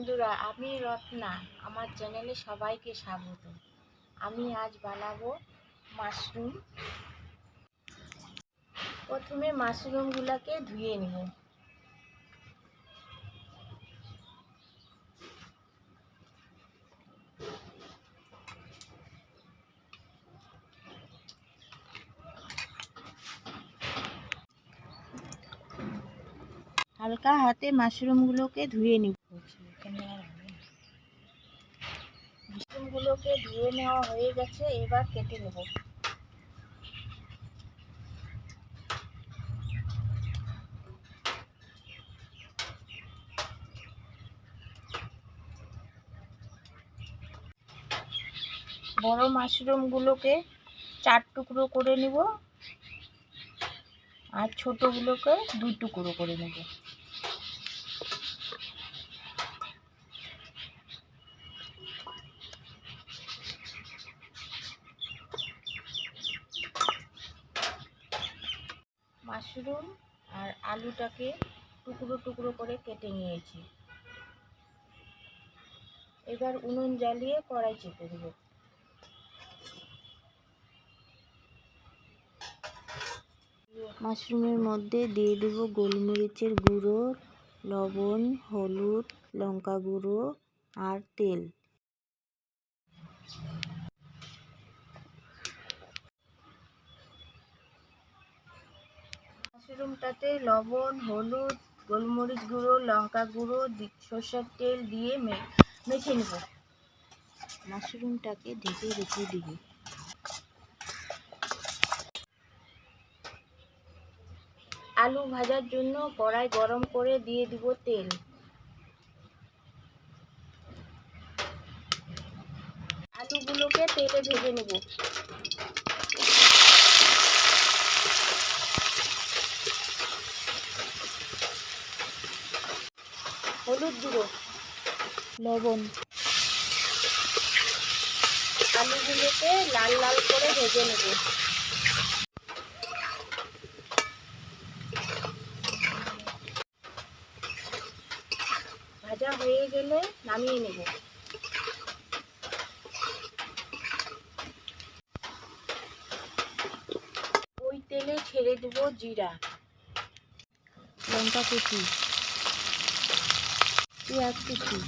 বন্ধুরা, আমি রত্না। আমার চ্যানেলে সবাইকে স্বাগত। আমি আজ বানাবো মাশরুম। প্রথমে মাশরুমগুলোকে ধুয়ে নেব। হালকা হাতে মাশরুমগুলোকে ধুয়ে নেব। মাশরুমগুলোকে ধুয়ে নেওয়া হয়ে গেছে, এবার কেটে নেব। বড় মাশরুমগুলোকে 4 টুকরো করে নেব, আর ছোটগুলোকে 2 টুকরো করে নেব। মাশরুম আর আলুটাকে টুকরো টুকরো করে কেটে নিয়েছি। এবার উনুন জ্বালিয়ে কড়াই চেপে দেব। মাশরুমের মধ্যে দিয়ে দেব গোলমরিচের গুঁড়ো, লবণ, হলুদ, লঙ্কা গুঁড়ো আর তেল। মাশরুমটাতে লবণ, হলুদ, গোলমরিচ গুঁড়ো, লঙ্কা গুঁড়ো, সরষের তেল দিয়ে মেখে নেব। মাশরুমটাকে ঢেকে রেখে দিব। আলু ভাজার জন্য কড়াই গরম করে দিয়ে দিব তেল। আলুগুলোকে তেলে ভেজে নেব। হলুদ গুঁড়ো, লবণ, আলুগুলোকে লাল লাল করে ভেজে নেব। ভাজা হয়ে গেলে নামিয়ে নেব। ওই তেলে ছেড়ে দেব জিরা, লঙ্কা কুচি, পেঁয়াজ কুচি।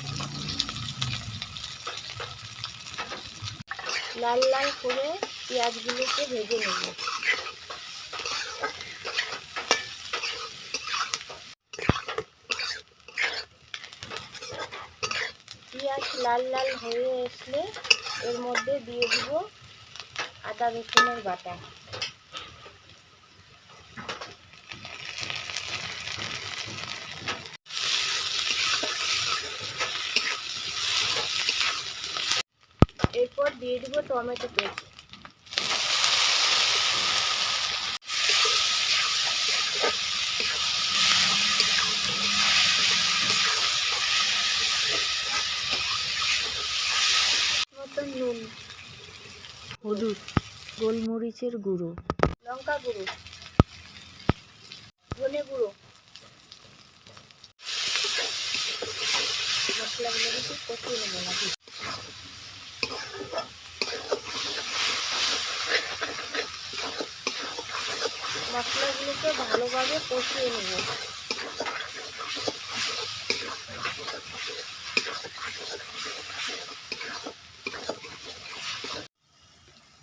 লাল লাল করে পেঁয়াজগুলোকে ভেজে নেব। পেঁয়াজ লাল লাল হয়ে আসলে এর মধ্যে দিয়ে দিব আদা রসুনের বাটা। এরপর দিয়ে দিব টমেটো পেস্ট। মতন নুন, হলুদ, গোলমরিচের গুঁড়ো, লঙ্কা গুঁড়ো, ধনে গুঁড়ো। মশলাগুলো একটু কষিয়ে নেব নাকি। মশলাগুলোকে ভালোভাবে কষিয়ে নেব।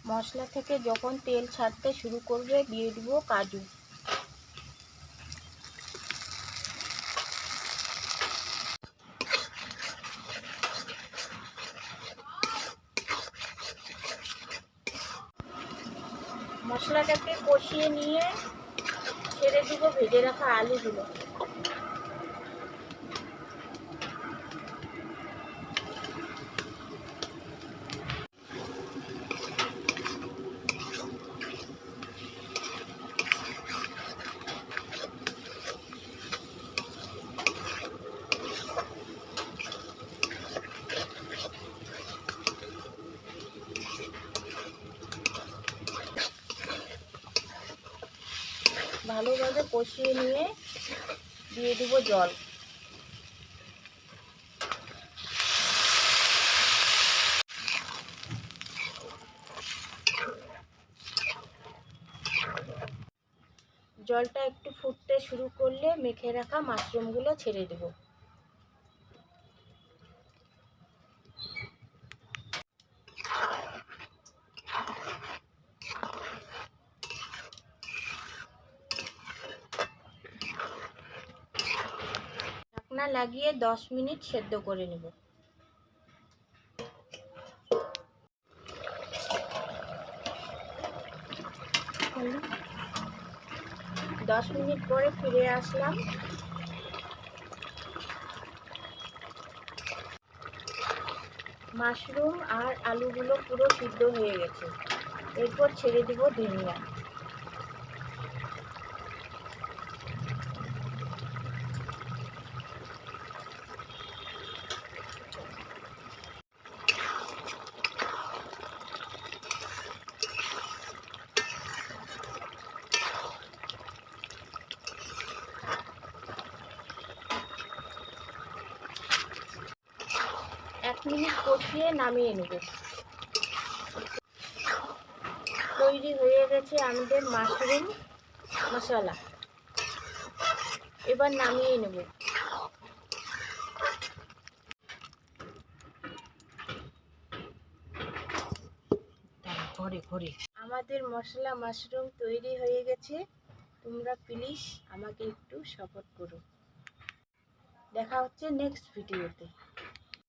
মশলা থেকে যখন তেল ছাড়তে শুরু করবে দিয়ে দেব কাজু। মশলাটাকে কষিয়ে নিয়ে ছেড়ে দেব ভেজে রাখা আলুগুলো। ভালোভাবে কষিয়ে নিয়ে দিয়ে দেব জল। জলটা একটু ফুটতে শুরু করলে মেখে রাখা মাশরুমগুলো ছেড়ে দেব। ঢাকনা লাগিয়ে 10 মিনিট সেদ্ধ করে নেব। 10 মিনিট পরে ফিরে আসলাম। মাশরুম আর আলুগুলো পুরো সিদ্ধ হয়ে গেছে। এরপর ছেড়ে দিব ধনিয়া। এক মিনিট কষিয়ে নামিয়ে নেব। তৈরি হয়ে গেছে আমাদের মাশরুম মশলা। এবার নামিয়ে নেব। আমাদের মশলা মাশরুম তৈরি হয়ে গেছে। তোমরা প্লিজ আমাকে একটু সাপোর্ট করো। দেখা হচ্ছে নেক্সট ভিডিওতে।